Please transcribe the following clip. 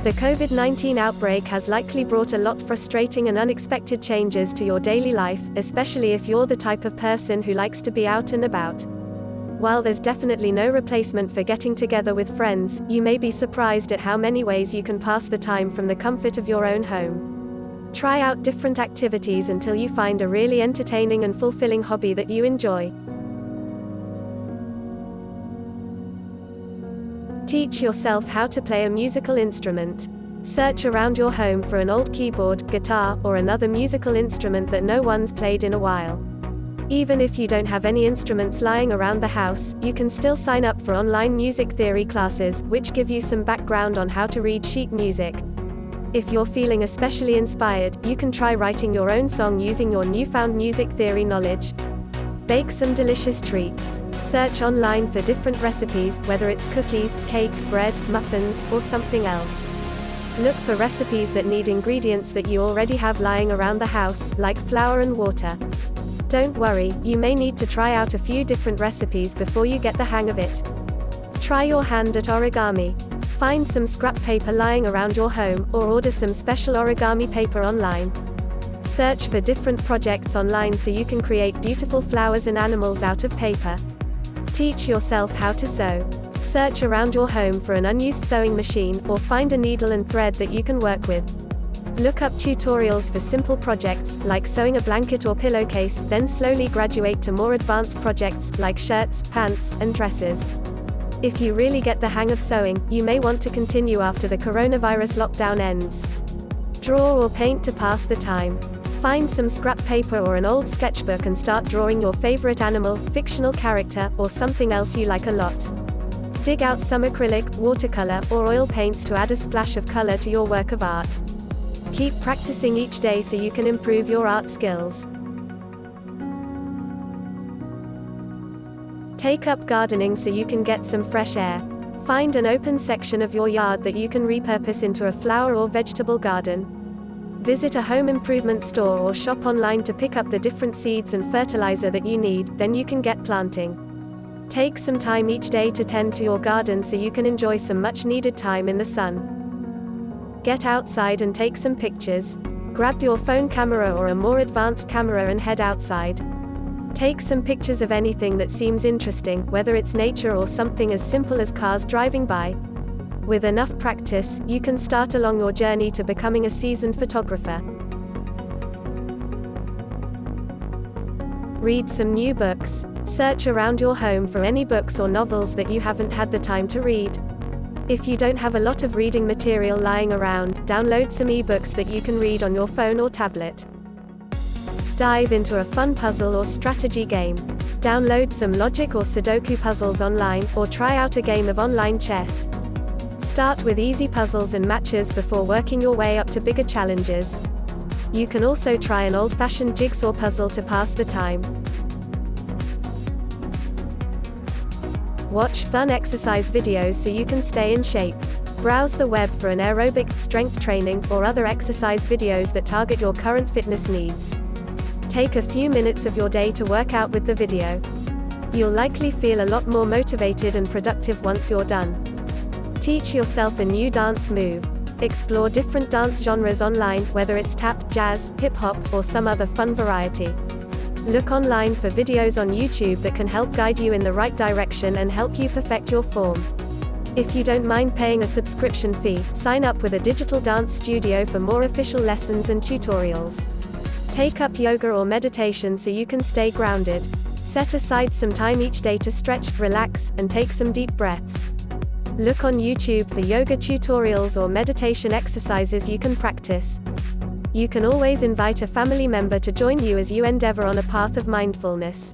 The COVID-19 outbreak has likely brought a lot of frustrating and unexpected changes to your daily life, especially if you're the type of person who likes to be out and about. While there's definitely no replacement for getting together with friends, you may be surprised at how many ways you can pass the time from the comfort of your own home. Try out different activities until you find a really entertaining and fulfilling hobby that you enjoy. Teach yourself how to play a musical instrument. Search around your home for an old keyboard, guitar, or another musical instrument that no one's played in a while. Even if you don't have any instruments lying around the house, you can still sign up for online music theory classes, which give you some background on how to read sheet music. If you're feeling especially inspired, you can try writing your own song using your newfound music theory knowledge. Bake some delicious treats. Search online for different recipes, whether it's cookies, cake, bread, muffins, or something else. Look for recipes that need ingredients that you already have lying around the house, like flour and water. Don't worry, you may need to try out a few different recipes before you get the hang of it. Try your hand at origami. Find some scrap paper lying around your home, or order some special origami paper online. Search for different projects online so you can create beautiful flowers and animals out of paper. Teach yourself how to sew. Search around your home for an unused sewing machine, or find a needle and thread that you can work with. Look up tutorials for simple projects, like sewing a blanket or pillowcase, then slowly graduate to more advanced projects, like shirts, pants, and dresses. If you really get the hang of sewing, you may want to continue after the coronavirus lockdown ends. Draw or paint to pass the time. Find some scrap paper or an old sketchbook and start drawing your favorite animal, fictional character, or something else you like a lot. Dig out some acrylic, watercolor, or oil paints to add a splash of color to your work of art. Keep practicing each day so you can improve your art skills. Take up gardening so you can get some fresh air. Find an open section of your yard that you can repurpose into a flower or vegetable garden. Visit a home improvement store or shop online to pick up the different seeds and fertilizer that you need, then you can get planting. Take some time each day to tend to your garden so you can enjoy some much-needed time in the sun. Get outside and take some pictures. Grab your phone camera or a more advanced camera and head outside. Take some pictures of anything that seems interesting, whether it's nature or something as simple as cars driving by. With enough practice, you can start along your journey to becoming a seasoned photographer. Read some new books. Search around your home for any books or novels that you haven't had the time to read. If you don't have a lot of reading material lying around, download some ebooks that you can read on your phone or tablet. Dive into a fun puzzle or strategy game. Download some logic or Sudoku puzzles online, or try out a game of online chess. Start with easy puzzles and matches before working your way up to bigger challenges. You can also try an old-fashioned jigsaw puzzle to pass the time. Watch fun exercise videos so you can stay in shape. Browse the web for an aerobic, strength training, or other exercise videos that target your current fitness needs. Take a few minutes of your day to work out with the video. You'll likely feel a lot more motivated and productive once you're done. Teach yourself a new dance move. Explore different dance genres online, whether it's tap, jazz, hip-hop, or some other fun variety. Look online for videos on YouTube that can help guide you in the right direction and help you perfect your form. If you don't mind paying a subscription fee, sign up with a digital dance studio for more official lessons and tutorials. Take up yoga or meditation so you can stay grounded. Set aside some time each day to stretch, relax, and take some deep breaths. Look on YouTube for yoga tutorials or meditation exercises you can practice. You can always invite a family member to join you as you endeavor on a path of mindfulness.